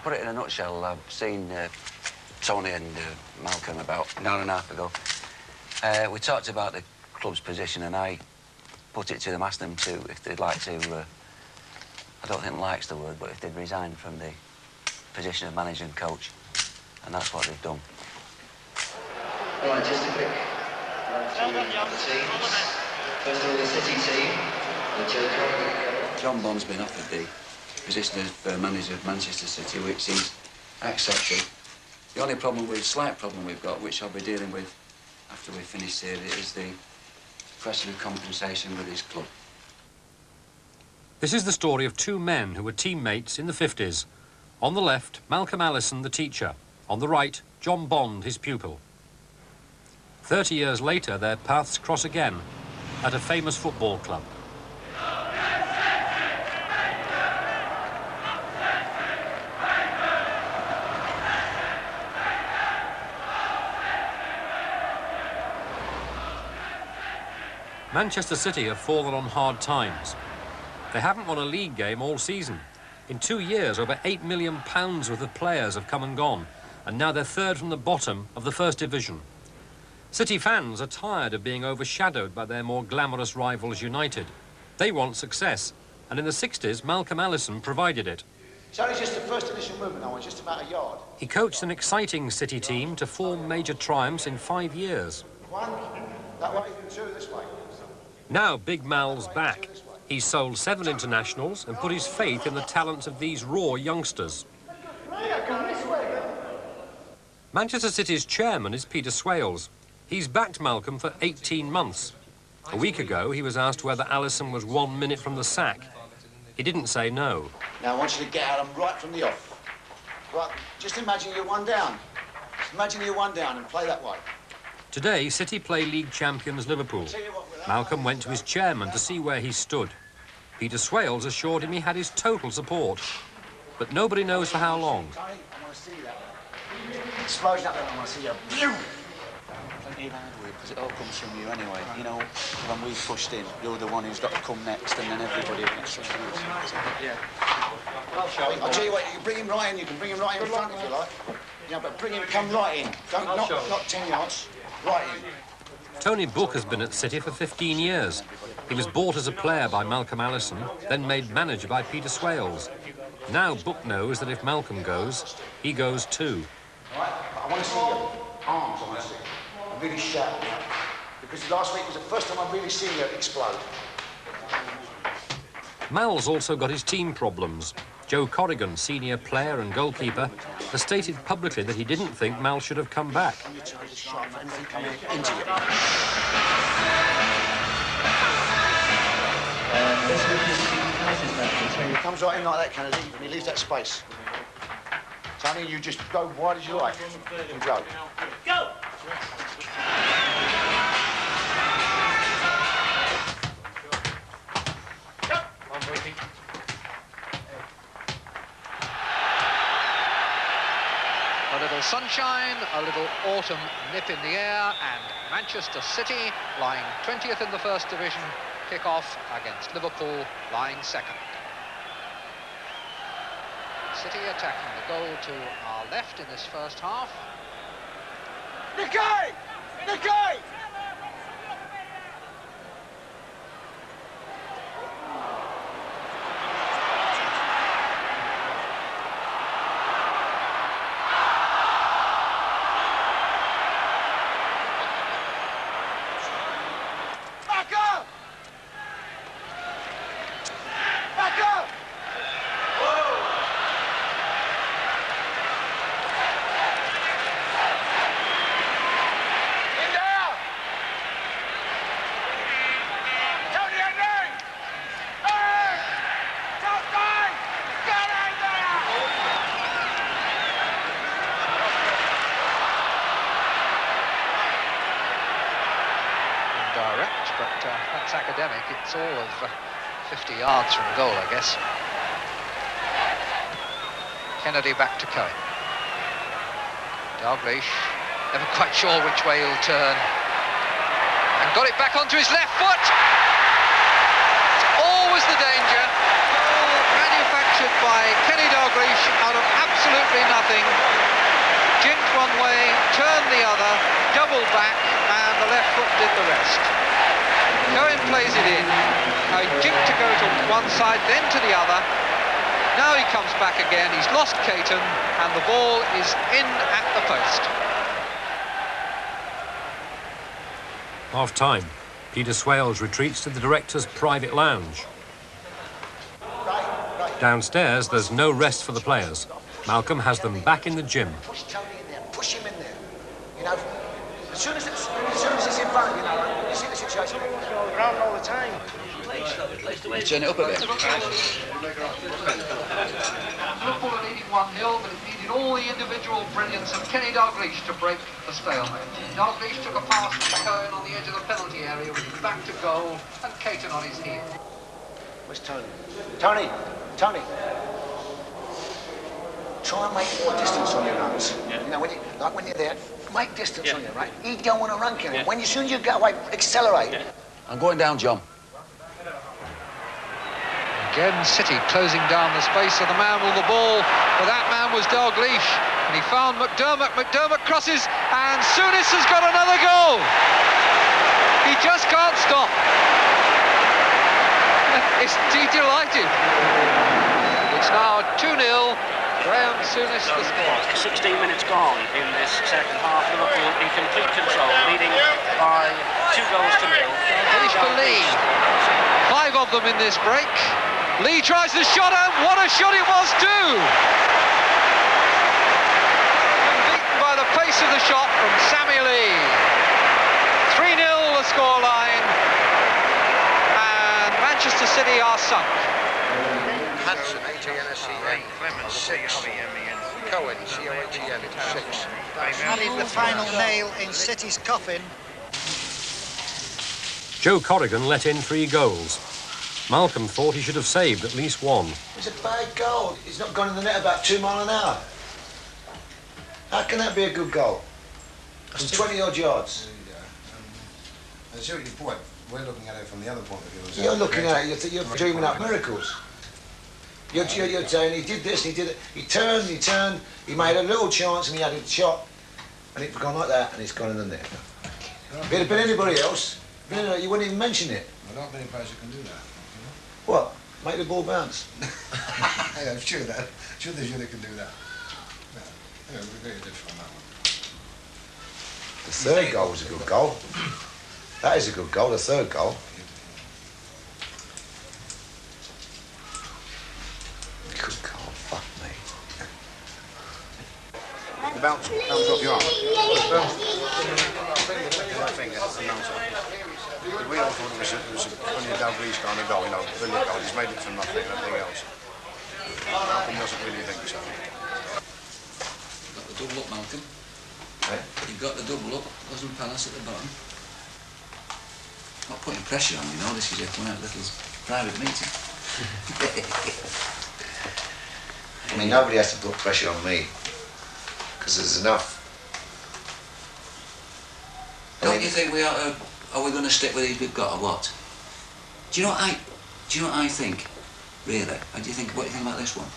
put it in a nutshell, I've seen Tony and Malcolm about an hour and a half ago. We talked about the club's position, and I put it to them, asked them to, if they'd like to, I don't think like's the word, but if they'd resign from the position of manager and coach. And that's what they've done. All right, just a quick run through the teams. First of all, the City team. John Bond's been offered the position of manager of Manchester City, which he's accepted. The only slight problem we've got, which I'll be dealing with after we finish here, is the question of compensation with his club. This is the story of two men who were teammates in the 50s. On the left, Malcolm Allison, the teacher. On the right, John Bond, his pupil. 30 years later, their paths cross again at a famous football club. Manchester City have fallen on hard times. They haven't won a league game all season. In 2 years, over £8 million worth of players have come and gone, and now they're third from the bottom of the First Division. City fans are tired of being overshadowed by their more glamorous rivals United. They want success, and in the 60s, Malcolm Allison provided it. It's only just the first initial movement now, it's just about a yard. He coached an exciting City team to 4 major triumphs in 5 years. One, that way, two this way. Now Big Mal's back. He's sold 7 internationals and put his faith in the talents of these raw youngsters. Manchester City's chairman is Peter Swales. He's backed Malcolm for 18 months. A week ago, he was asked whether Allison was 1 minute from the sack. He didn't say no. Now I want you to get out right from the off. Right, just imagine you're one down. Just imagine you're one down and play that way. Today, City play league champions Liverpool. Malcolm went to his chairman to see where he stood. Peter Swales assured him he had his total support, but nobody knows for how long. I want to see that. Explosion up there, I want to see you. Plenty of hard work, because it all comes from you anyway. You know, when we've pushed in, you're the one who's got to come next, and then everybody else. Yeah. I'll tell you what, you can bring him right in, you can bring him right in front if you like. Yeah, but bring him, come right in. Don't, not 10 yards, right in. Tony Book has been at City for 15 years. He was bought as a player by Malcolm Allison, then made manager by Peter Swales. Now Book knows that if Malcolm goes, he goes too. Right, I want to see your arms, I want to see. I'm really sharp. Because last week was the first time I've really seen you explode. Mal's also got his team problems. Joe Corrigan, senior player and goalkeeper, has stated publicly that he didn't think Mal should have come back. He comes right in like that, Kennedy, and he leaves that space. Tony, you just go wide as you like. And go. Go! A little sunshine, a little autumn nip in the air, and Manchester City lying 20th in the First Division, kick-off against Liverpool lying second. City attacking the goal to our left in this first half. Nikkei! Nikkei! That's academic. It's all of 50 yards from goal, I guess. Kennedy back to Cohen. Dalglish, never quite sure which way he'll turn. And got it back onto his left foot! It's always the danger. Goal manufactured by Kenny Dalglish out of absolutely nothing. Jinked one way, turned the other, doubled back, and the left foot did the rest. Cohen plays it in. Now he jinked to go to one side, then to the other. Now he comes back again. He's lost Caton, and the ball is in at the post. Half-time. Peter Swales retreats to the director's private lounge. Downstairs, there's no rest for the players. Malcolm has them back in the gym. Push Tony in there, push him in there. You know, as soon as it's in front of you, know, you see the situation. It's all around all the time. Turn it up a bit. Liverpool are leading 1-0, but it needed all the individual brilliance of Kenny Dalglish to break the stalemate. Dalglish took a pass from Cohen on the edge of the penalty area with his back to goal and Caton on his heel. Where's Tony? Tony! Tony! Try and make more distance on your runs. Yeah. You know, when you're there, make distance on you, right? You don't want to run, Kenny. Yeah. As soon as you get away, accelerate. Yeah. I'm going down, John. Again, City closing down the space of the man with the ball, but that man was Dalglish, and he found McDermott. McDermott crosses, and Souness has got another goal. He just can't stop. He's delighted. It's now 2-0. Graham Souness the score. 16 minutes gone in this second half. Liverpool in complete control, leading by 2 goals to 0. Dalglish for Lee. 5 of them in this break. Lee tries the shot, and what a shot it was too! Beaten by the pace of the shot from Sammy Lee. 3-0 the scoreline, and Manchester City are sunk. Hanson, H-A-N-S-E-N, Clemens, 6. Cohen, C-O-H-E-N, 6. Added the final nail in City's coffin. Joe Corrigan let in 3 goals. Malcolm thought he should have saved at least one. It's a bad goal. He's not gone in the net about 2 miles an hour. How can that be a good goal? From 20-odd yards. I see what your point. We're looking at it from the other point of view. You're looking at it, you're dreaming up miracles. You're saying he did this, he did it. He turned, he made a little chance and he had a shot. And it's gone like that and it's gone in the net. If it had been anybody else, you wouldn't even mention it. Well, not many players who can do that. What? Make the ball bounce? Yeah, I'm sure that. Sure they can do that. Yeah, we're very different on that one. The third goal was a good goal. That is a good goal, the third goal. Good goal, fuck me. The bounce comes off your arm. We all thought it was only a Dalglish kind of goal, you know, brilliant goal. He's made it from nothing, nothing else. Malcolm doesn't really think so. Got the double up, Malcolm. You've got the double up. Wasn't Palace at the bottom. Not putting pressure on, you know. This is a quiet little private meeting. I mean, nobody has to put pressure on me. Because there's enough. Don't you think we are we going to stick with these we've got, or what? Do you know what I think? Really? What do you think about this one?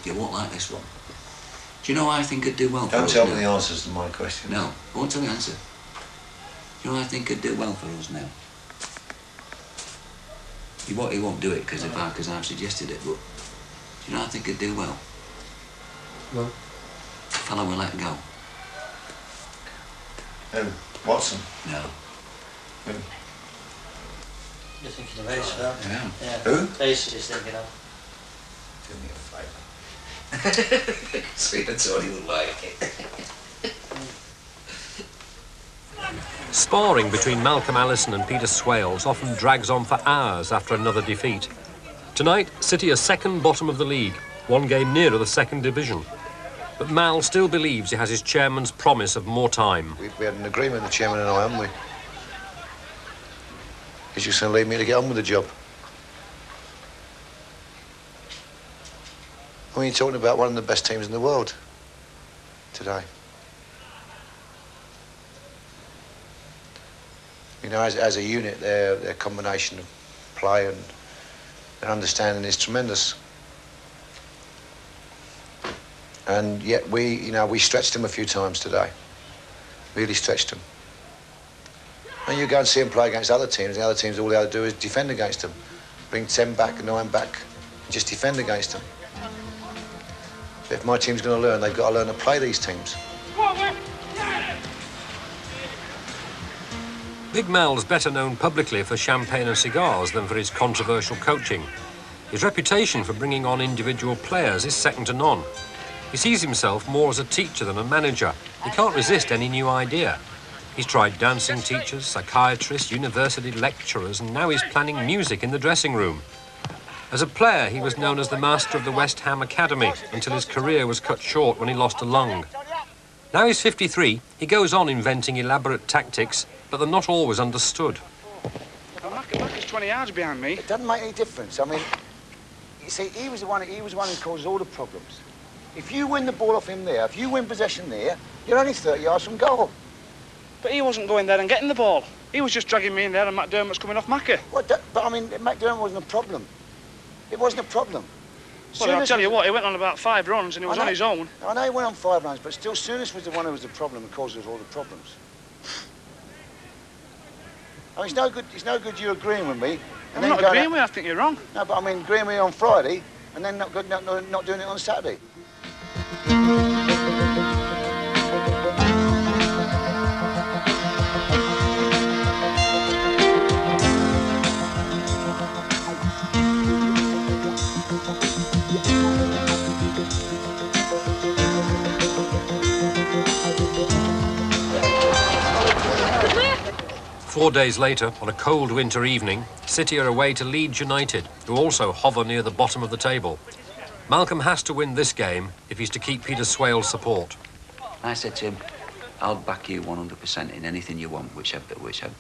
You won't like this one. Do you know what I think could do well for us? Don't tell me the answers to my question. No, I won't tell you the answer. Do you know what I think could do well for us now? He won't do it because I've suggested it, but do you know what I think could do well? Well, The fellow we let go. Watson? No. Who? You're thinking of Ace, though. Yeah. Who? Ace is thinking of. Do me a favour. See, that's all he would like. Sparring between Malcolm Allison and Peter Swales often drags on for hours after another defeat. Tonight, City are second bottom of the league, 1 game nearer the second division. But Mal still believes he has his chairman's promise of more time. We had an agreement, the chairman and I, haven't we? He's just going to leave me to get on with the job. I mean, you're talking about one of the best teams in the world today. You know, as a unit, their combination of play and understanding is tremendous. And yet we stretched them a few times today. Really stretched them. And you go and see them play against other teams, the other teams, all they have to do is defend against them. Bring 10 back, 9 back, just defend against them. But if my team's going to learn, they've got to learn to play these teams. Big Mal's better known publicly for champagne and cigars than for his controversial coaching. His reputation for bringing on individual players is second to none. He sees himself more as a teacher than a manager. He can't resist any new idea. He's tried dancing teachers, psychiatrists, university lecturers, and now he's planning music in the dressing room. As a player, he was known as the master of the West Ham Academy until his career was cut short when he lost a lung. Now he's 53, he goes on inventing elaborate tactics, but they're not always understood. Mac is 20 yards behind me. It doesn't make any difference. I mean, you see, he was the one who caused all the problems. If you win the ball off him there, if you win possession there, you're only 30 yards from goal. But he wasn't going there and getting the ball. He was just dragging me in there and McDermott's coming off Mackie. But I mean, McDermott wasn't a problem. It wasn't a problem. Well, I'll tell you what, he went on about 5 runs and he was on his own. I know he went on 5 runs, but still, Souness was the one who was the problem and caused us all the problems. I mean, it's no good you agreeing with me. And I'm not agreeing with you, I think you're wrong. No, but I mean, agreeing with me on Friday and then not doing it on Saturday. 4 days later, on a cold winter evening, City are away to Leeds United, who also hover near the bottom of the table. Malcolm has to win this game if he's to keep Peter Swale's support. I said to him, I'll back you 100% in anything you want, which I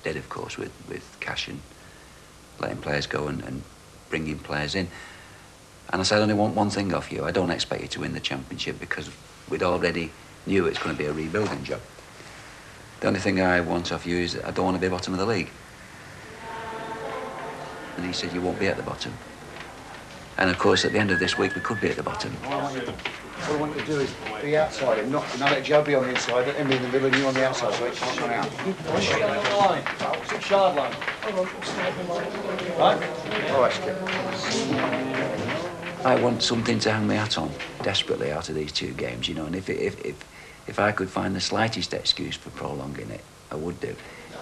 did, of course, with cash and letting players go and bringing players in. And I said, I only want one thing off you. I don't expect you to win the championship because we'd already knew it's going to be a rebuilding job. The only thing I want off you is that I don't want to be bottom of the league. And he said, you won't be at the bottom. And of course, at the end of this week, we could be at the bottom. All I want you to do is be outside him, not let Joe be on the inside, let him be in the middle and you on the outside, so it can't run out. 6 yard line. Right? All right, Skip. I want something to hang my hat on desperately out of these 2 games, you know, and if I could find the slightest excuse for prolonging it, I would do.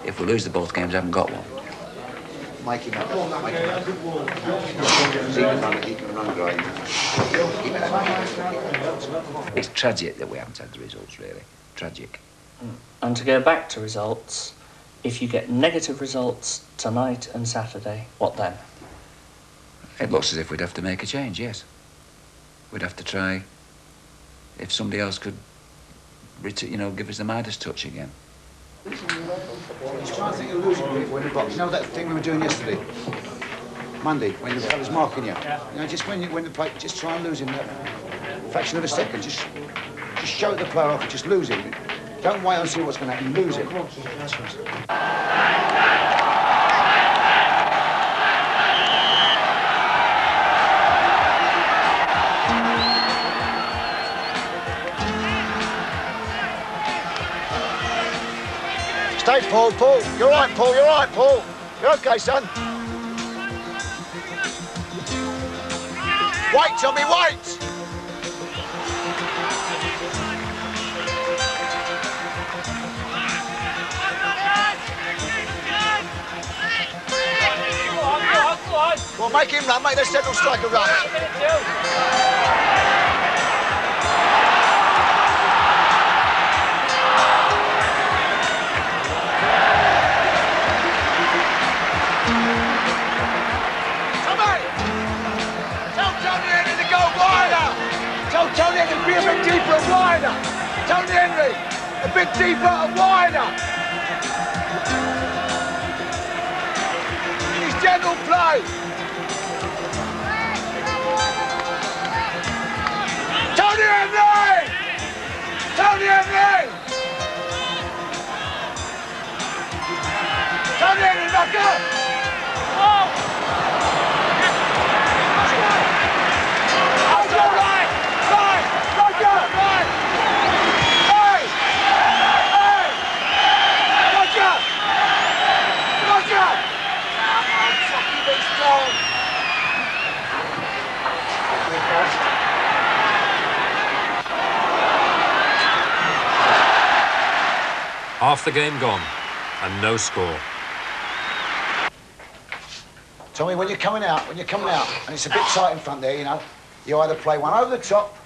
If we lose the both games, I haven't got one. Make him up. He can run great. It's tragic that we haven't had the results, really. Tragic. And to go back to results, if you get negative results tonight and Saturday, what then? It looks as if we'd have to make a change, yes. We'd have to try, if somebody else could, give us the Midas touch again. Just try and think of losing people in the box. You know that thing we were doing yesterday? Monday, when the fella's marking you. You know, just when the play, just try and lose him that fraction of a second. Just show the player off and just lose him. Don't wait and see what's going to happen. Lose him. Stay, Paul. You're right, Paul. You're right, Paul. You're okay, son. Wait, Tommy, wait! Well, make him run, make the central striker run. Tony Henry, be a bit deeper and wider. Tony Henry, a bit deeper and wider. In his general play. Tony Henry! Tony Henry! Tony Henry, back up! Go! Half the game gone, and no score. Tommy, when you're coming out, and it's a bit tight in front there, you know, you either play one over the top,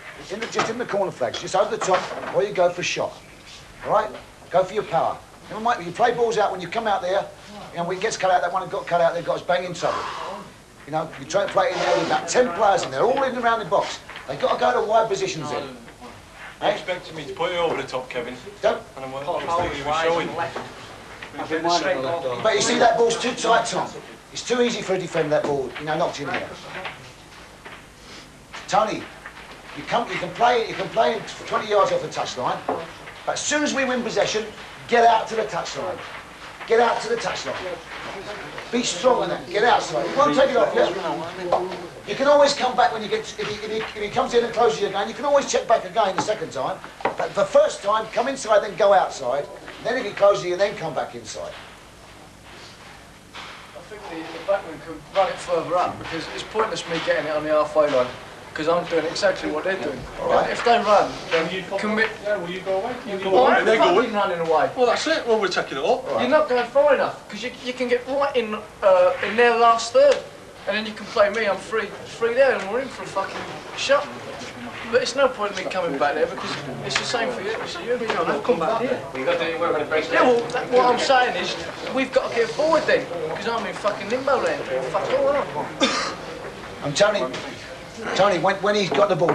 just in the corner flags, just over the top, or you go for a shot. All right? Go for your power. You play balls out when you come out there, and when it gets cut out, that one that got cut out, they've got us banging trouble. You know, you try to play it in there with about 10 players in there, all in around the box. They've got to go to wide positions in. You expected me to put it over the top, Kevin. Don't. And I was thinking you were showing. But you see, that ball's too tight, Tom. It's too easy for a defender, that ball, you know, knocked in there. Tony, you can play it 20 yards off the touchline, but as soon as we win possession, get out to the touchline. Get out to the touchline. Be strong on that. Get outside. You won't take it off, yeah? You can always come back when you get... If he comes in and closes you again, you can always check back again the second time. But the first time, come inside, then go outside. Then if he closes you, then come back inside. I think the backman could run it further up because it's pointless me getting it on the halfway line because I'm doing exactly what they're doing. Right. If they run, then you commit. Yeah, will you go away? You go away. They're going running away. Well, that's it. Well, we're taking it up. You're not going far enough because you can get right in their last third, and then you can play me. I'm free there, and we're in for a fucking shot. But it's no point in me coming back there because it's the same for you. It's you. You don't come back here. You've got to do your work on the break. Yeah, well, what I'm saying is we've got to get forward then because I'm in fucking limbo land. Fuck all that. And Tony, when he's got the ball,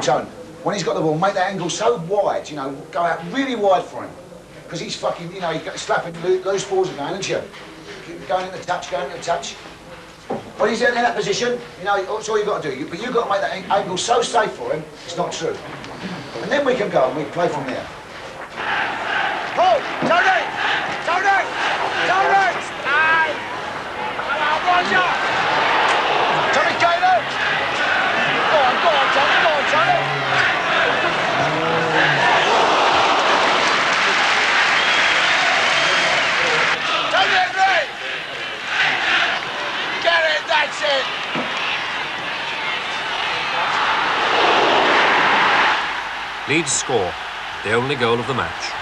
when he's got the ball, make that angle so wide, you know, go out really wide for him. Because he's fucking, you know, he's slapping loose balls again, isn't you? Going in the touch. When he's in that position, you know, that's all you've got to do. But you've got to make that angle so safe for him, it's not true. And then we can go and we play from there. Oh, Tony! Aye! Roger! Tommy Taylor! Go on, Tony! Tony Henry! Get it, that's it! Leeds score, the only goal of the match.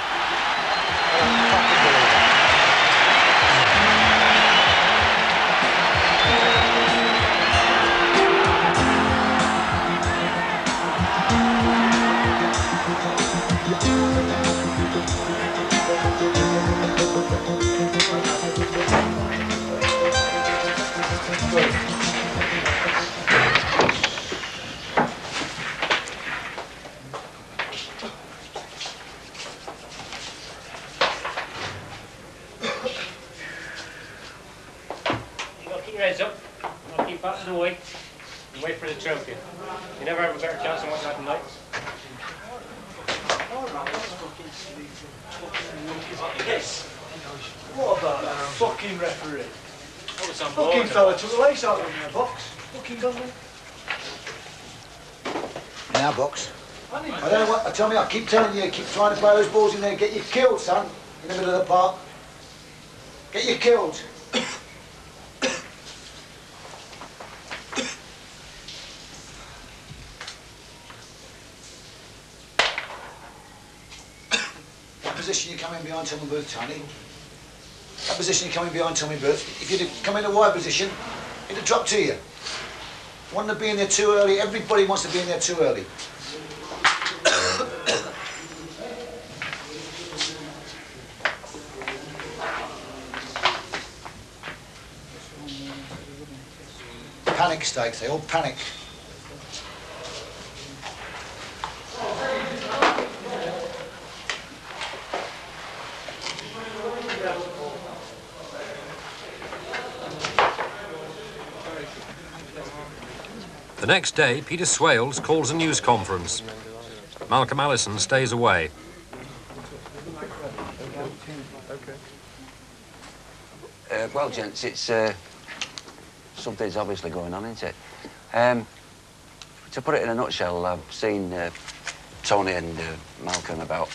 Away and wait for the trophy. You never have a better chance than what you had tonight. What about that fucking referee? Fucking fella took the lace out of the box. Fucking gun me. In our box. I don't know what, Tommy, I keep telling you, keep trying to play those balls in there, get you killed, son, in the middle of the park. Get you killed. Position you come in behind Tommy Booth, Tony. That position you come in behind Tommy Booth, if you'd have come in a wide position, it'd have dropped to you. Wanting to be in there too early, everybody wants to be in there too early. Panic stakes, they all panic. The next day, Peter Swales calls a news conference. Malcolm Allison stays away. Well, gents, it's something's obviously going on, isn't it? To put it in a nutshell, I've seen Tony and Malcolm about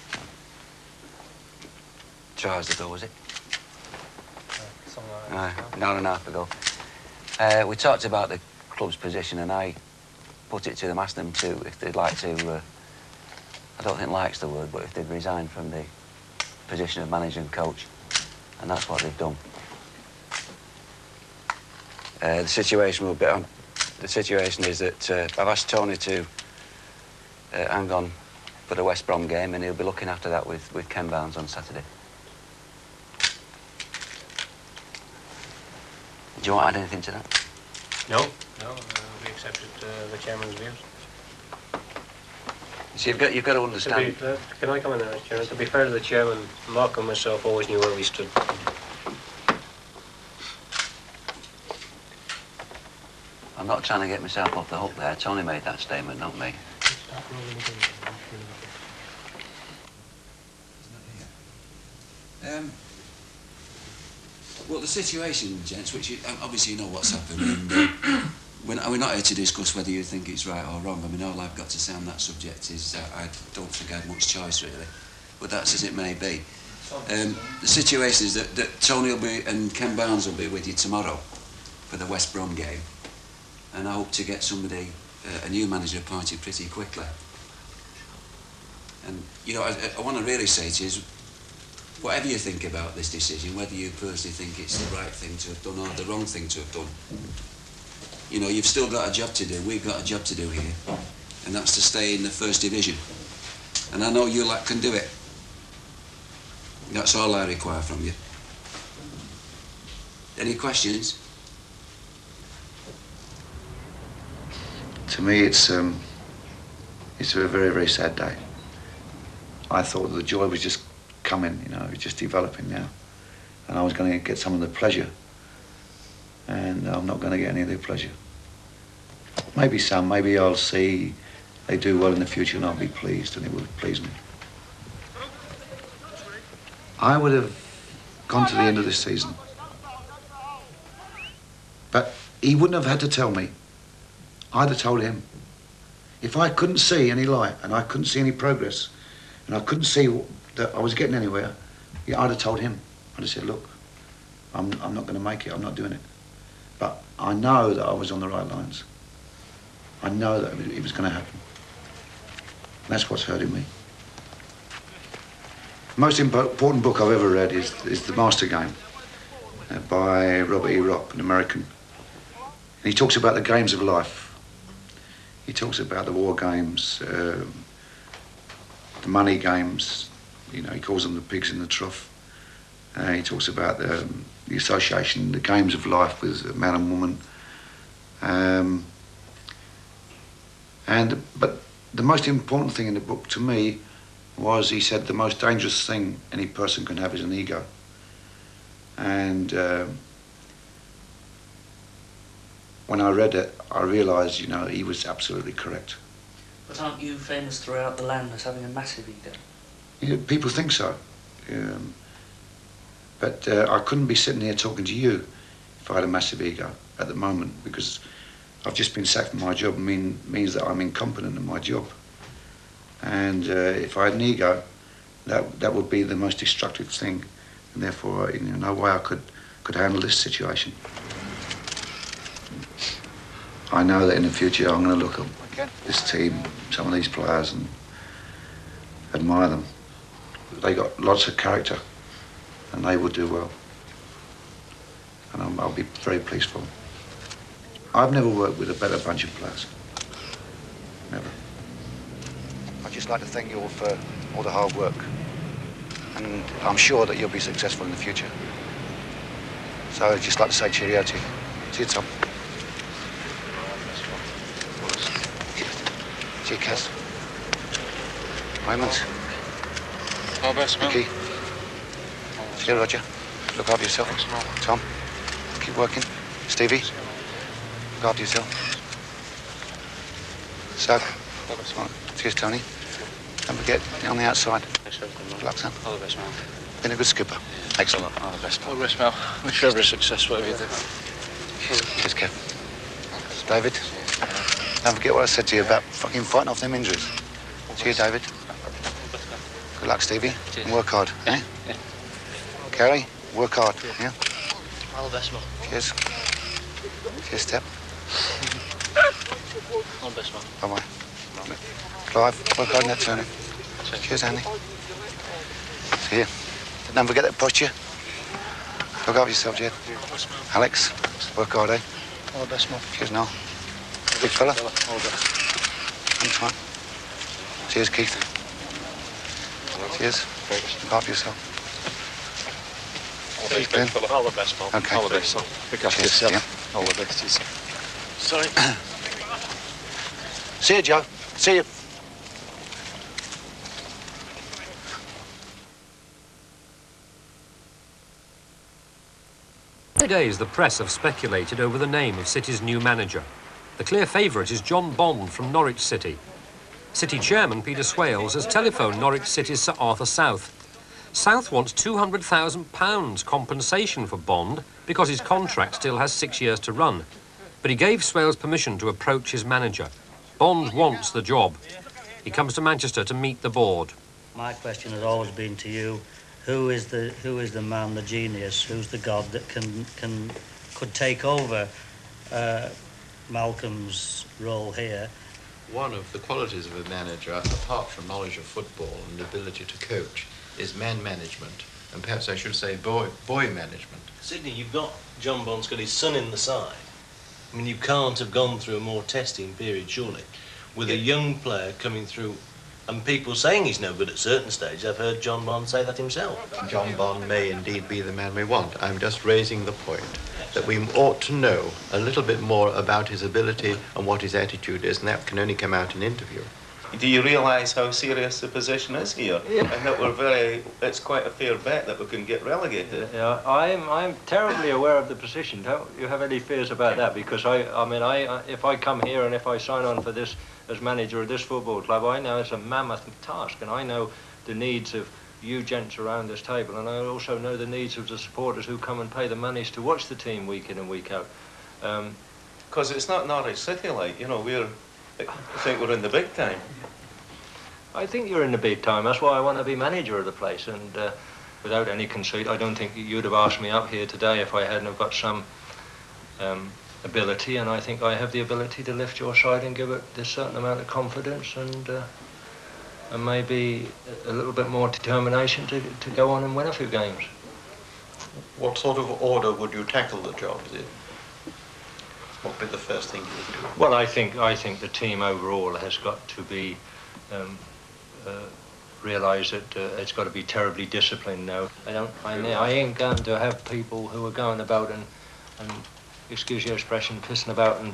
2 hours ago, was it? An hour and a half ago. We talked about the club's position, and I put it to them, asked them to, if they'd like to, I don't think like's the word, but if they'd resign from the position of manager and coach, and that's what they've done. The situation will be on. The situation is that I've asked Tony to hang on for the West Brom game, and he'll be looking after that with Ken Barnes on Saturday. Do you want to add anything to that? No, we accepted the chairman's views. So you've got to understand. Can I come in there, Chairman? To be fair to the chairman, Mark and myself always knew where we stood. I'm not trying to get myself off the hook there. Tony made that statement, not me. Well, the situation, gents, which obviously you know what's happened, and we're not here to discuss whether you think it's right or wrong. I mean, all I've got to say on that subject is I don't think I had much choice, really. But that's as it may be. The situation is that Tony will be, and Ken Barnes will be with you tomorrow for the West Brom game. And I hope to get somebody, a new manager appointed pretty quickly. And, you know, I want to really say to you is, whatever you think about this decision, whether you personally think it's the right thing to have done or the wrong thing to have done, you know, you've still got a job to do. We've got a job to do here, and that's to stay in the First Division. And I know you lot can do it. That's all I require from you. Any questions? To me, it's a very, very sad day. I thought the joy was just coming, you know, it was just developing now. And I was going to get some of the pleasure. And I'm not going to get any of the pleasure. Maybe some, maybe I'll see they do well in the future and I'll be pleased, and it will please me. I would have gone to the end of this season. But he wouldn't have had to tell me. I'd have told him. If I couldn't see any light and I couldn't see any progress and I couldn't see that I was getting anywhere, yeah, I'd have told him. I'd have said, look, I'm not going to make it, I'm not doing it. But I know that I was on the right lines. I know that it was going to happen. And that's what's hurting me. The most important book I've ever read is The Master Game by Robert E. Rock, an American. And he talks about the games of life. He talks about the war games, the money games, you know, he calls them the pigs in the trough. He talks about the association, the games of life with man and woman. But the most important thing in the book to me was, he said, the most dangerous thing any person can have is an ego. And when I read it, I realised, you know, he was absolutely correct. But aren't you famous throughout the land as having a massive ego? You know, people think so. But I couldn't be sitting here talking to you if I had a massive ego at the moment, because I've just been sacked from my job. Means that I'm incompetent in my job. And if I had an ego, that would be the most destructive thing. And therefore, you know, no way I could handle this situation. I know that in the future I'm going to look at this team, some of these players, and admire them. They got lots of character, and they will do well. And I'll be very pleased for them. I've never worked with a better bunch of players. Never. I'd just like to thank you all for all the hard work. And I'm sure that you'll be successful in the future. So I'd just like to say cheerio to you. See you, Tom. See you, Kaz. Raymond. All best, man. Mickey. See you, Roger. Look after yourself. Thanks, Tom. Keep working. Stevie. Look after yourself. Sug. Right. Cheers, Tony. Don't forget, you're on the outside. Good luck, son. All the best, man. Been a good skipper. Excellent. All the best, All the best, Mel. Wish you every success, whatever you do. Cheers, Kev. David. Don't forget what I said to you about fucking fighting off them injuries. Cheers, David. Good luck, Stevie. Cheers. And work hard, eh? Yeah. Carrie, work hard, yeah? All the best, Mel. Cheers. Cheers, Step. All the best, Mel. Bye-bye. Clive, work hard in that turning. Cheers, Andy. See you. Don't forget that posture. Look after yourself, Jed. Alex, work hard, eh? All the best, man. Cheers, Noel. Big fella. All the best. Thanks, mate. Cheers, Keith. Cheers. Look after yourself. Thanks, big fella. All the best, Paul. Okay. All the best, son. Look after Cheers, yourself. yeah. All the best, yourself. Sorry. See you, Joe. See you. For days, the press have speculated over the name of City's new manager. The clear favourite is John Bond from Norwich City. City chairman Peter Swales has telephoned Norwich City's Sir Arthur South. South wants £200,000 compensation for Bond because his contract still has 6 years to run. But he gave Swales permission to approach his manager. Bond wants the job. He comes to Manchester to meet the board. My question has always been to you, who is the man, the genius, who's the god that could take over Malcolm's role here? One of the qualities of a manager, apart from knowledge of football and ability to coach, is man management, and perhaps I should say boy management. Sidney, you've got John Bond's got his son in the side. I mean, you can't have gone through a more testing period, surely, with a young player coming through, and people saying he's no good at certain stages. I've heard John Bond say that himself. John Bond may indeed be the man we want. I'm just raising the point that we ought to know a little bit more about his ability and what his attitude is, and that can only come out in interview. Do you realise how serious the position is here? Yeah. And that it's quite a fair bet that we can get relegated. Yeah, I'm terribly aware of the position. Don't you have any fears about that? Because if I come here and if I sign on for this as manager of this football club, I know it's a mammoth task, and I know the needs of you gents around this table, and I also know the needs of the supporters who come and pay the monies to watch the team week in and week out. Because it's not Norwich City, like, you know, I think we're in the big time. I think you're in the big time. That's why I want to be manager of the place. And without any conceit, I don't think you'd have asked me up here today if I hadn't have got some ability. And I think I have the ability to lift your side and give it this certain amount of confidence and maybe a little bit more determination to go on and win a few games. What sort of order would you tackle the job? What would be the first thing you would do? Well, I think the team overall has got to be realise that it's got to be terribly disciplined now. I ain't going to have people who are going about and excuse your expression, pissing about and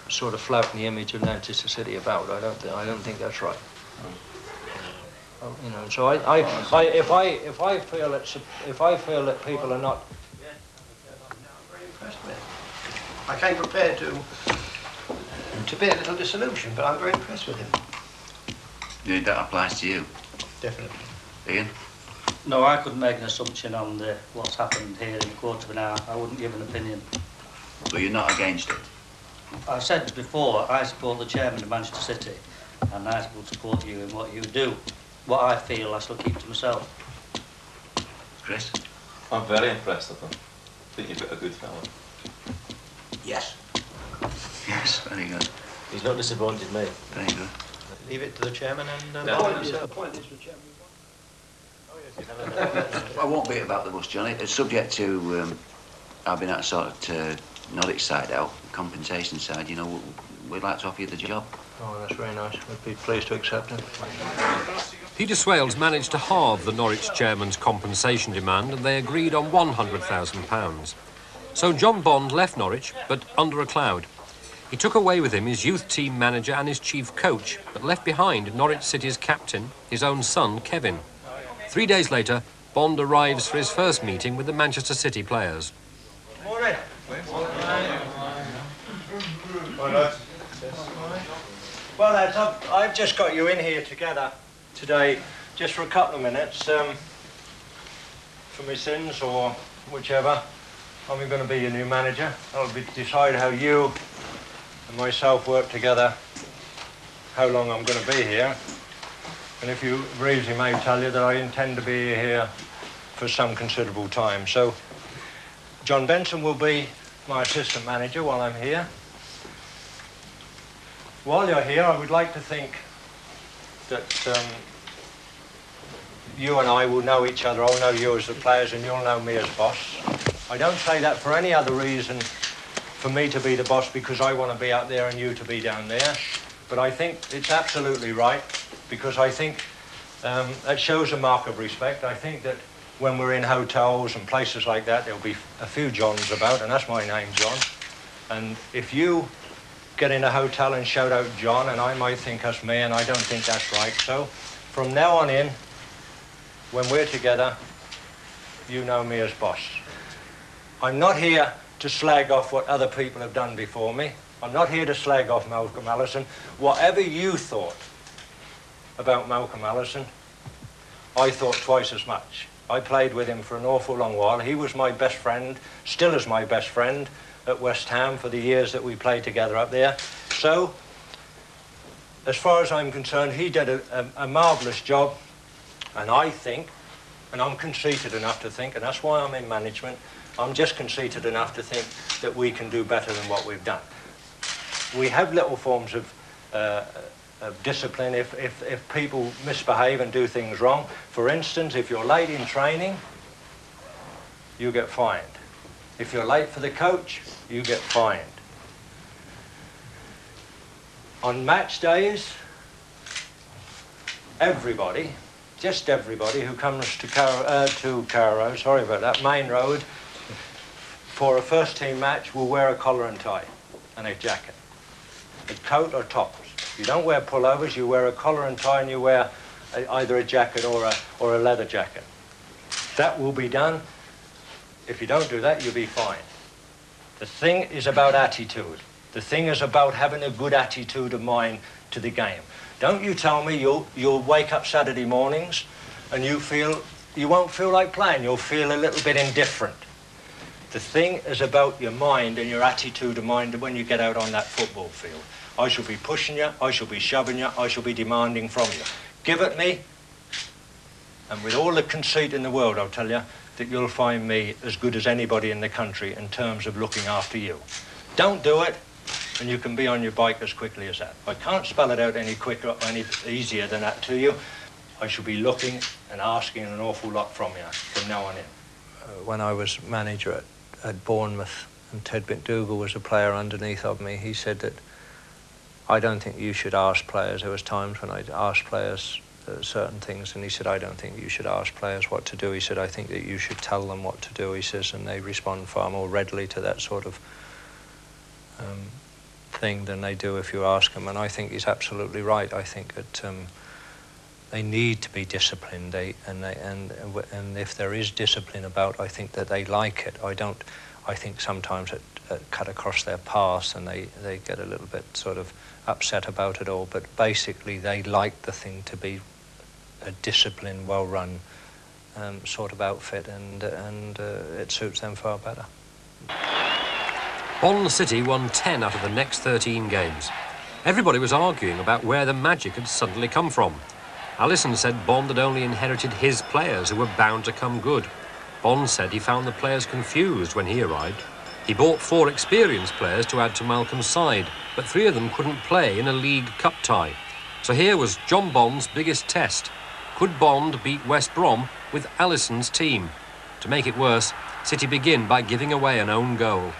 sort of flouting the image of Manchester City about. I don't think that's right. You know, so if I feel that people are not. I came prepared to be a little disillusioned, but I'm very impressed with him. Yeah, that applies to you. Definitely. Ian? No, I couldn't make an assumption on what's happened here in a quarter of an hour. I wouldn't give an opinion. But you're not against it? I said before, I support the chairman of Manchester City, and I will support you in what you do. What I feel, I shall keep to myself. Chris? I'm very impressed with him. I think you've got a good fellow. Yes. Yes, very good. He's not disappointed me. Very good. Leave it to the chairman and... I won't beat about the bush, Johnny. It's subject to I've been out sort of Norwich side out, compensation side, you know, we'd like to offer you the job. Oh, that's very nice. We'd be pleased to accept it. Peter Swales managed to halve the Norwich chairman's compensation demand, and they agreed on £100,000. So John Bond left Norwich, but under a cloud. He took away with him his youth team manager and his chief coach, but left behind Norwich City's captain, his own son, Kevin. 3 days later, Bond arrives for his first meeting with the Manchester City players. Morning. Well, lads, I've just got you in here together today, just for a couple of minutes, for my sins or whichever. I'm going to be your new manager. I'll decide how you and myself work together, how long I'm going to be here. And if you briefly may tell you that I intend to be here for some considerable time. So John Benson will be my assistant manager while I'm here. While you're here, I would like to think that you and I will know each other. I'll know you as the players and you'll know me as boss. I don't say that for any other reason for me to be the boss because I want to be out there and you to be down there. But I think it's absolutely right because I think that shows a mark of respect. I think that when we're in hotels and places like that, there'll be a few Johns about, and that's my name, John. And if you get in a hotel and shout out John, and I might think that's me, and I don't think that's right. So from now on in, when we're together, you know me as boss. I'm not here to slag off what other people have done before me. I'm not here to slag off Malcolm Allison. Whatever you thought about Malcolm Allison, I thought twice as much. I played with him for an awful long while. He was my best friend, still is my best friend at West Ham for the years that we played together up there. So, as far as I'm concerned, he did a marvellous job. And I think, and I'm conceited enough to think, and that's why I'm in management, I'm just conceited enough to think that we can do better than what we've done. We have little forms of discipline if people misbehave and do things wrong. For instance, if you're late in training, you get fined. If you're late for the coach, you get fined. On match days, everybody, just everybody who comes to Cairo, sorry about that, Main Road, for a first team match will wear a collar and tie and a jacket, a coat or tops. You don't wear pullovers, you wear a collar and tie and you wear either a jacket or a leather jacket. That will be done. If you don't do that, you'll be fined. The thing is about attitude. The thing is about having a good attitude of mind to the game. Don't you tell me you'll wake up Saturday mornings and you won't feel like playing. You'll feel a little bit indifferent. The thing is about your mind and your attitude of mind when you get out on that football field. I shall be pushing you, I shall be shoving you, I shall be demanding from you. Give it me, and with all the conceit in the world, I'll tell you, that you'll find me as good as anybody in the country in terms of looking after you. Don't do it, and you can be on your bike as quickly as that. I can't spell it out any quicker or any easier than that to you. I shall be looking and asking an awful lot from you from now on in. When I was manager at Bournemouth and Ted McDougall was a player underneath of me, he said that I don't think you should ask players. There was times when I'd ask players certain things, and he said, I don't think you should ask players what to do. He said, I think that you should tell them what to do, he says, and they respond far more readily to that sort of thing than they do if you ask them. And I think he's absolutely right. I think that they need to be disciplined, and if there is discipline about, I think that they like it. I think sometimes it cut across their path and they get a little bit sort of upset about it all, but basically they like the thing to be a disciplined, well-run sort of outfit, and it suits them far better. Bond City won 10 out of the next 13 games. Everybody was arguing about where the magic had suddenly come from. Allison said Bond had only inherited his players who were bound to come good. Bond said he found the players confused when he arrived. He bought 4 experienced players to add to Malcolm's side, but 3 of them couldn't play in a League Cup tie. So here was John Bond's biggest test. Could Bond beat West Brom with Allison's team? To make it worse, City begin by giving away an own goal.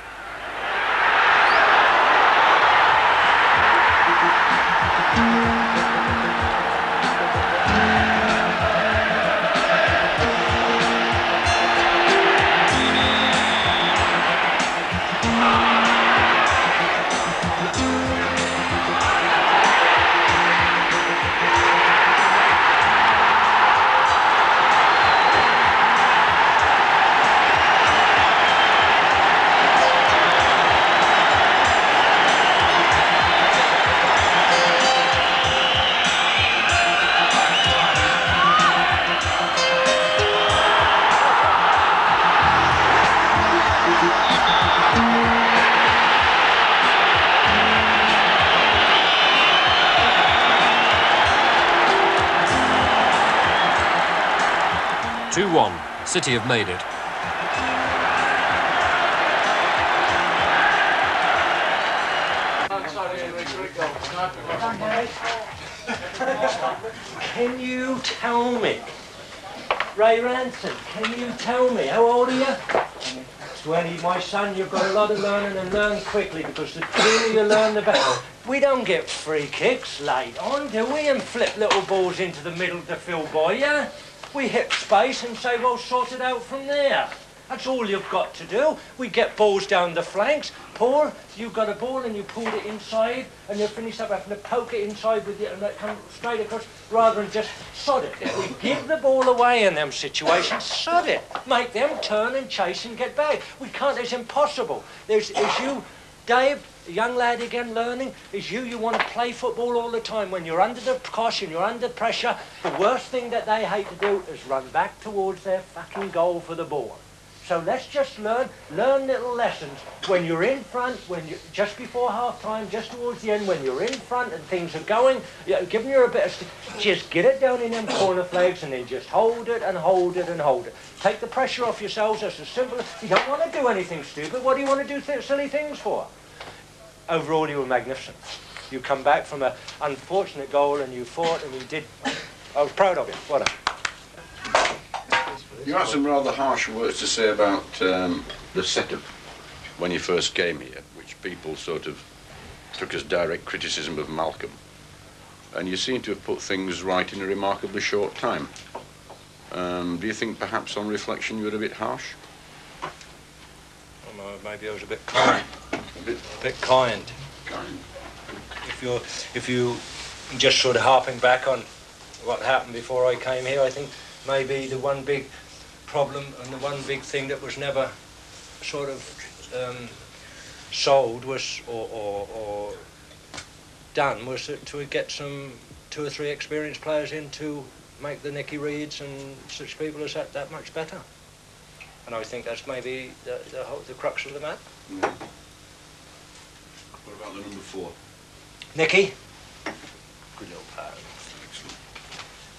City have made it. Can you tell me Ray Ranson, can you tell me, how old are you? 20, my son, you've got a lot of learning and learn quickly because the sooner you learn the better. We don't get free kicks late on, do we? And flip little balls into the middle to Phil Boyer. We hit space and say, well, sort it out from there. That's all you've got to do. We get balls down the flanks. Paul, you've got a ball and you pulled it inside and you finish up having to poke it inside with it and that comes straight across rather than just sod it. If we give the ball away in them situations, sod it. Make them turn and chase and get back. We can't, it's impossible. Is you, Dave, a young lad again learning, is you want to play football all the time. When you're under the caution, you're under pressure, the worst thing that they hate to do is run back towards their fucking goal for the ball. So let's just learn little lessons. When you're in front, just before half time, just towards the end, when you're in front and things are going, giving you a bit of, just get it down in them corner flags and then just hold it and hold it and hold it. Take the pressure off yourselves. That's as simple as, you don't want to do anything stupid. What do you want to do silly things for? Overall, you were magnificent. You come back from an unfortunate goal and you fought and you did. I was proud of you. Well done. You had some rather harsh words to say about the setup when you first came here, which people sort of took as direct criticism of Malcolm. And you seem to have put things right in a remarkably short time. Do you think perhaps on reflection you were a bit harsh? Well, maybe I was a bit kind. A bit kind. Kind. If you just sort of harping back on what happened before I came here, I think maybe the one big problem and the one big thing that was never sort of sold was or done was to get some 2 or 3 experienced players in to make the Nicky Reeds and such people as that much better. And I think that's maybe the crux of the matter. Mm. What about the number 4? Nicky? Good little player. Excellent.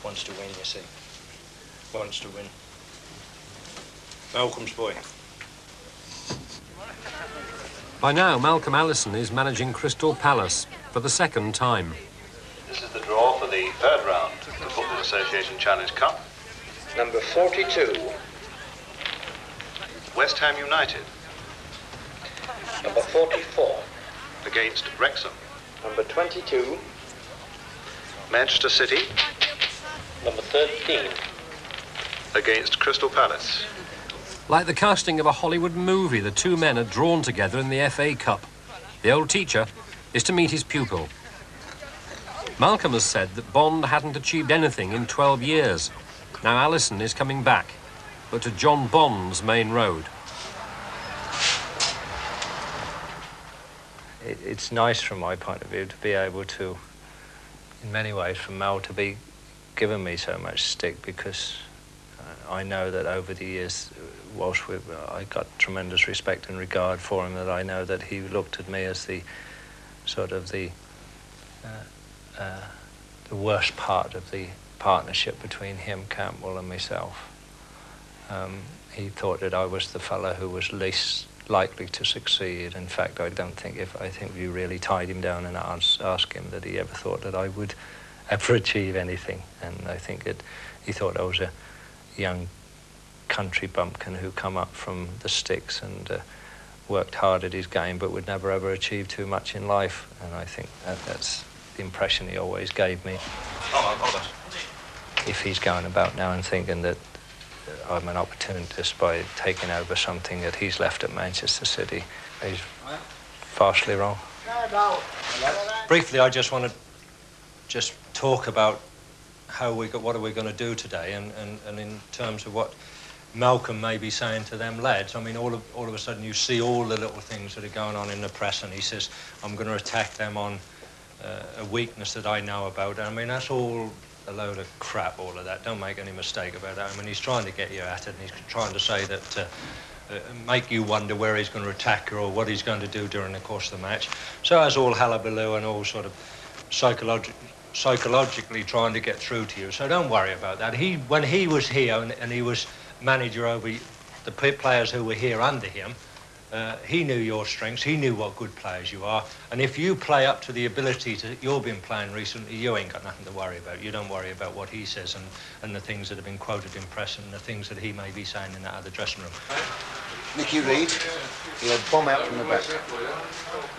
Wants to win, you see. Wants to win. Malcolm's boy. By now, Malcolm Allison is managing Crystal Palace for the 2nd time. This is the draw for the 3rd round of the Football Association Challenge Cup. Number 42. West Ham United Number 44. against Wrexham. Number 22. Manchester City Number 13. against Crystal Palace. Like the casting of a Hollywood movie, the 2 men are drawn together in the FA Cup. The old teacher is to meet his pupil. Malcolm has said that Bond hadn't achieved anything in 12 years. Now Allison is coming back, but to John Bond's main road. It's nice from my point of view to be able to, in many ways, for Mel to be giving me so much stick, because I know that over the years, whilst I got tremendous respect and regard for him, that I know that he looked at me as the sort of the worst part of the partnership between him, Campbell, and myself. He thought that I was the fellow who was least likely to succeed. In fact, I think if you really tied him down and asked him that he ever thought that I would ever achieve anything. And I think that he thought I was a young country bumpkin who come up from the sticks and worked hard at his game but would never ever achieve too much in life. And I think that's the impression he always gave me. If he's going about now and thinking that I'm an opportunist by taking over something that he's left at Manchester City, he's vastly wrong. Briefly, I just want to just talk about what are we going to do today, and in terms of what Malcolm may be saying to them lads. I mean, all of a sudden you see all the little things that are going on in the press, and he says, I'm going to attack them on a weakness that I know about. I mean, that's all a load of crap, all of that. Don't make any mistake about that. I mean, he's trying to get you at it, and he's trying to say that, make you wonder where he's going to attack you or what he's going to do during the course of the match. So that's all hullabaloo and all sort of psychologically trying to get through to you. So don't worry about that. When he was here and he was manager over the players who were here under him, He knew your strengths, he knew what good players you are, and if you play up to the ability that you've been playing recently, you ain't got nothing to worry about. You don't worry about what he says and the things that have been quoted in press and the things that he may be saying in that other dressing room. Nicky Reed, he'll bomb out from the back.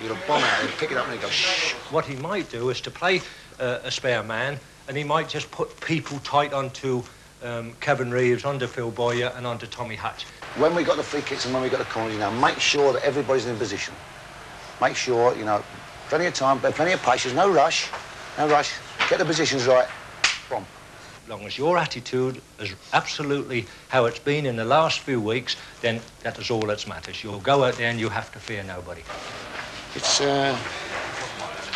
He'll bomb out, he'll pick it up and he'll go, shh. What he might do is to play a spare man, and he might just put people tight onto Kevin Reeves, onto Phil Boyer and onto Tommy Hutch. When we got the free kicks and when we got the corners, make sure that everybody's in position. Make sure, plenty of time, but plenty of patience, no rush. Get the positions right. Bomb. As long as your attitude is absolutely how it's been in the last few weeks, then that is all that matters. You'll go out there and you have to fear nobody. It's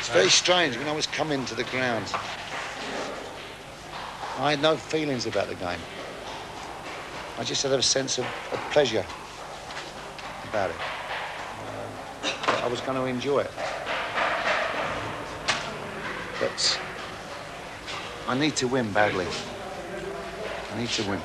very strange. When I was coming to the ground, I had no feelings about the game. I just had a sense of pleasure about it. I was going to enjoy it. But I need to win badly. I need to win.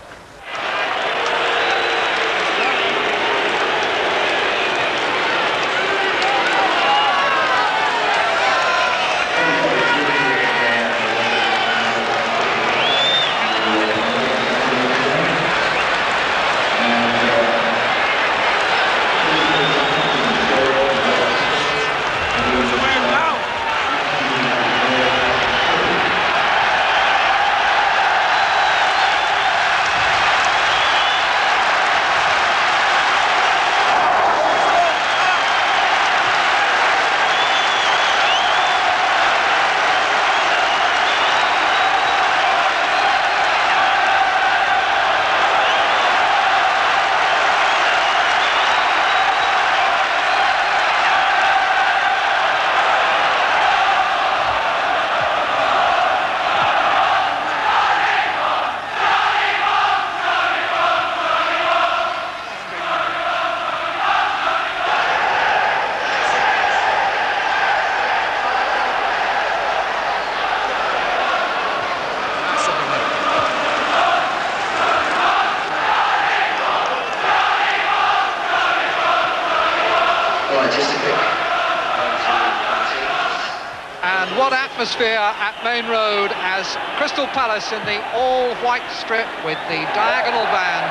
And what atmosphere at Main Road as Crystal Palace in the all-white strip with the diagonal band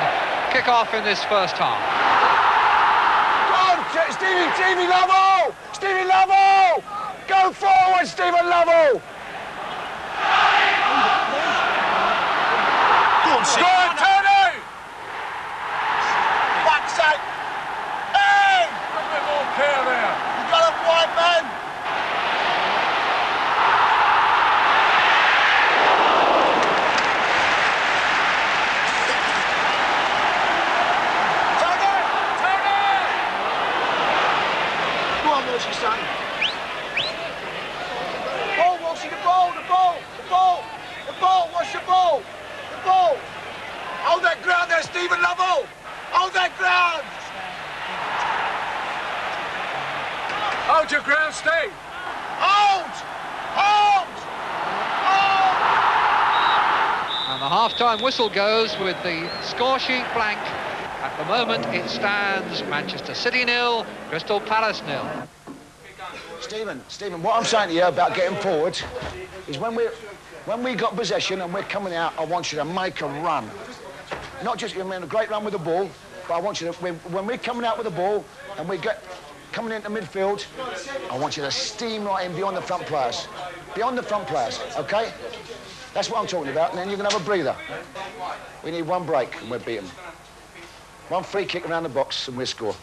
kick off in this first half. Go on, Stevie Lovell! Stevie Lovell! Go forward, Stephen Lovell! Go on, Tony! Fuck's sake! Hey! A bit more care there. You've got a white man! What's he saying? Ball, Walshy, the ball, what's the ball? The ball! Hold that ground there, Stephen Lovell! Hold that ground! Hold your ground, Steve! Hold! And the half-time whistle goes with the score sheet blank. At the moment, it stands Manchester City 0, Crystal Palace 0. Stephen, what I'm saying to you about getting forward is when we got possession and we're coming out, I want you to make a run. Not just, a great run with the ball, but I want you to, when we're coming out with the ball and we get coming into midfield, I want you to steam right in beyond the front players. Beyond the front players, OK? That's what I'm talking about, and then you can have a breather. We need one break and we'll beat them. One free kick around the box and we'll score.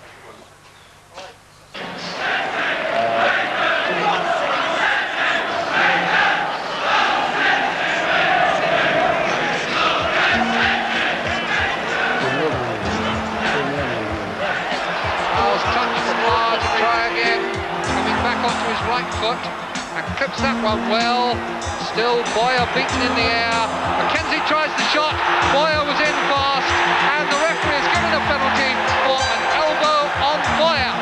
Onto his right foot and clips that one well. Still Boyer beaten in the air. McKenzie tries the shot. Boyer was in fast and the referee has given a penalty for an elbow on Boyer.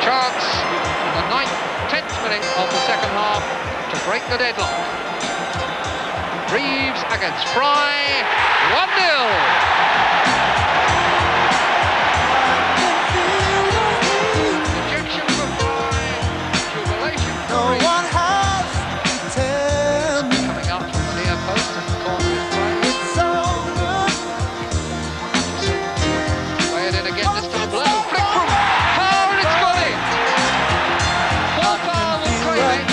Chance in the 9th, 10th minute of the second half to break the deadlock. Reeves against Fry, 1-0. Ejection for Fry, jubilation for Reeves. Coming up from the near post and the corner is Fry. Play it in again, this time low. Flick from Power, and it's got it. Paul Power was crazy.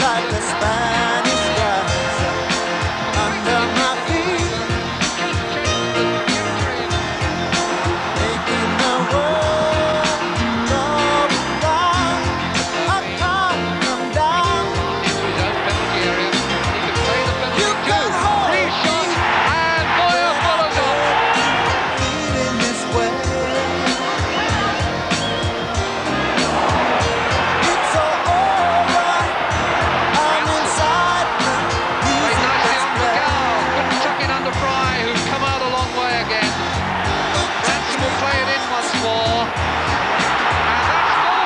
Like the Spanish guys under my feet, making the world go round. I can't come down. Into his own penalty area, and he can play the penalty too. Free shot, and Moyer follows up. Feeling this way. It's all over. I'm inside the Played nicely on McGowan, couldn't tuck in under Fry, who's come out a long way again. Ransom will play it in once more. And that's goal.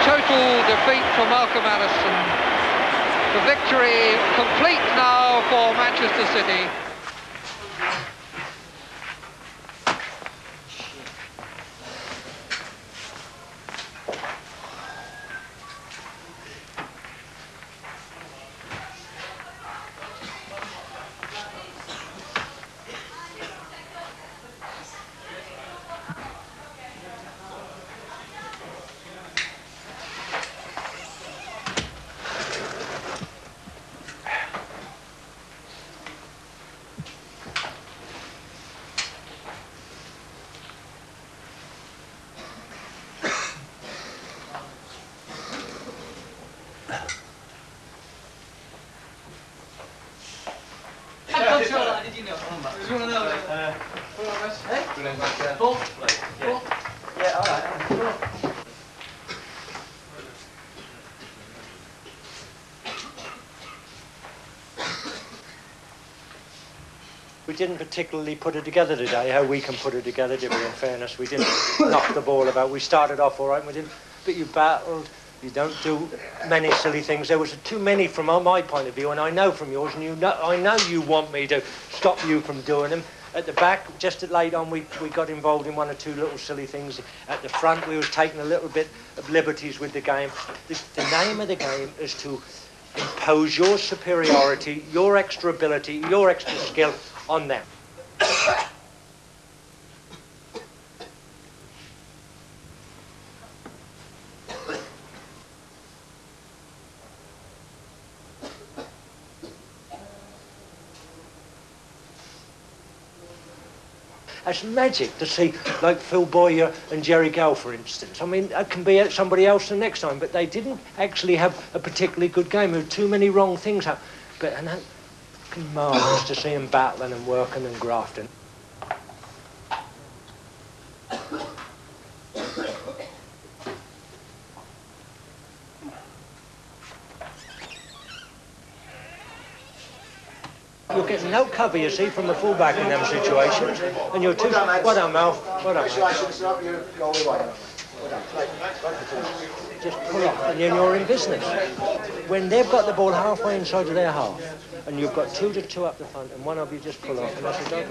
Total defeat for Malcolm Allison. The victory complete now for Manchester City. Did you know? You want to know? Yeah, all right. We didn't particularly put it together today. How we can put it together, did we? In fairness, we didn't knock the ball about. We started off all right. We didn't, but you battled. You don't do many silly things. There was too many from my point of view, and I know from yours. And I know you want me to stop you from doing them. At the back, just at late on, we got involved in one or two little silly things. At the front, we was taking a little bit of liberties with the game. The name of the game is to impose your superiority, your extra ability, your extra skill on them. It's magic to see, like Phil Boyer and Jerry Gale, for instance. I mean, it can be somebody else the next time, but they didn't actually have a particularly good game. There were too many wrong things happen. But and that marvellous to see them battling and working and grafting. You're getting no cover, you see, from the fullback in them situations. And you're too... Well done, Mal. Well done, just pull off, and then you're in business. When they've got the ball halfway inside of their half, and you've got 2-2 up the front, and one of you just pull off, and that's a dog.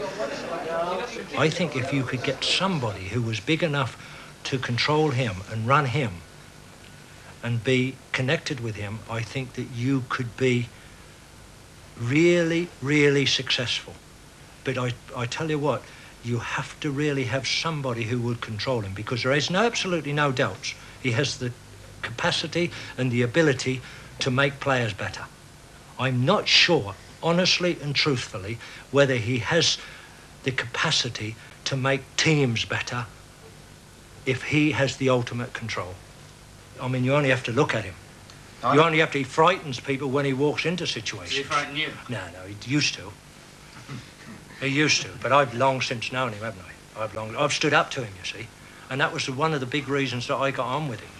I think if you could get somebody who was big enough to control him and run him and be connected with him, I think that you could be really, really successful. But I tell you what, you have to really have somebody who would control him, because there is absolutely no doubt he has the capacity and the ability to make players better. I'm not sure, honestly and truthfully, whether he has the capacity to make teams better if he has the ultimate control. I mean, you only have to look at him. You only have to... He frightens people when he walks into situations. Did he frighten you? No, he used to. He used to, but I've long since known him, haven't I? I've stood up to him, you see, and that was one of the big reasons that I got on with him.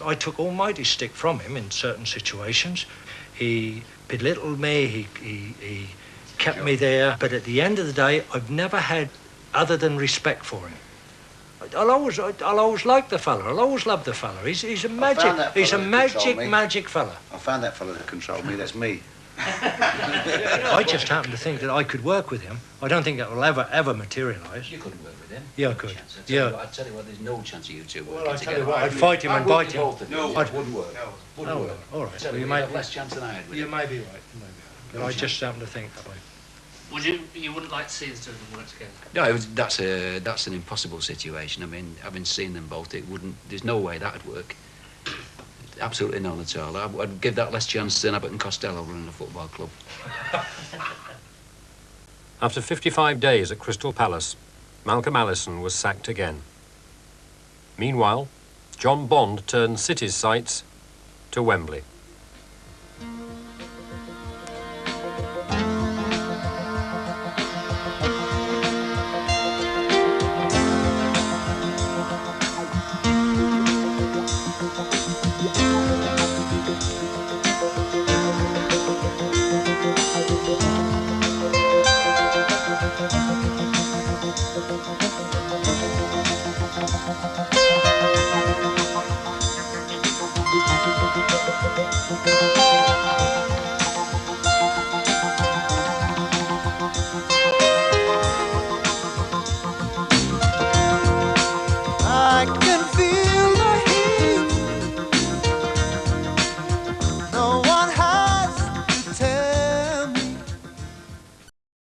I took almighty stick from him in certain situations. He belittled me, he kept me there, but at the end of the day, I've never had other than respect for him. I'll always like the fella. I'll always love the fella. He's a magic fella. I found that fella that controlled me. That's me. I just happen to think that I could work with him. I don't think that will ever materialise. You couldn't work with him. Yeah, I could. I tell you what, there's no chance of you two working together. I'd fight him and bite him. No, it wouldn't work. Wouldn't work. All right. Well, you might have less chance than I had with You him. may be right. But I just happen to think that way. You wouldn't like to see the two of them work together? No, that's an impossible situation. I mean, having seen them both, there's no way that'd work. Absolutely none at all. I'd give that less chance than Abbott and Costello running a football club. After 55 days at Crystal Palace, Malcolm Allison was sacked again. Meanwhile, John Bond turned City's sights to Wembley.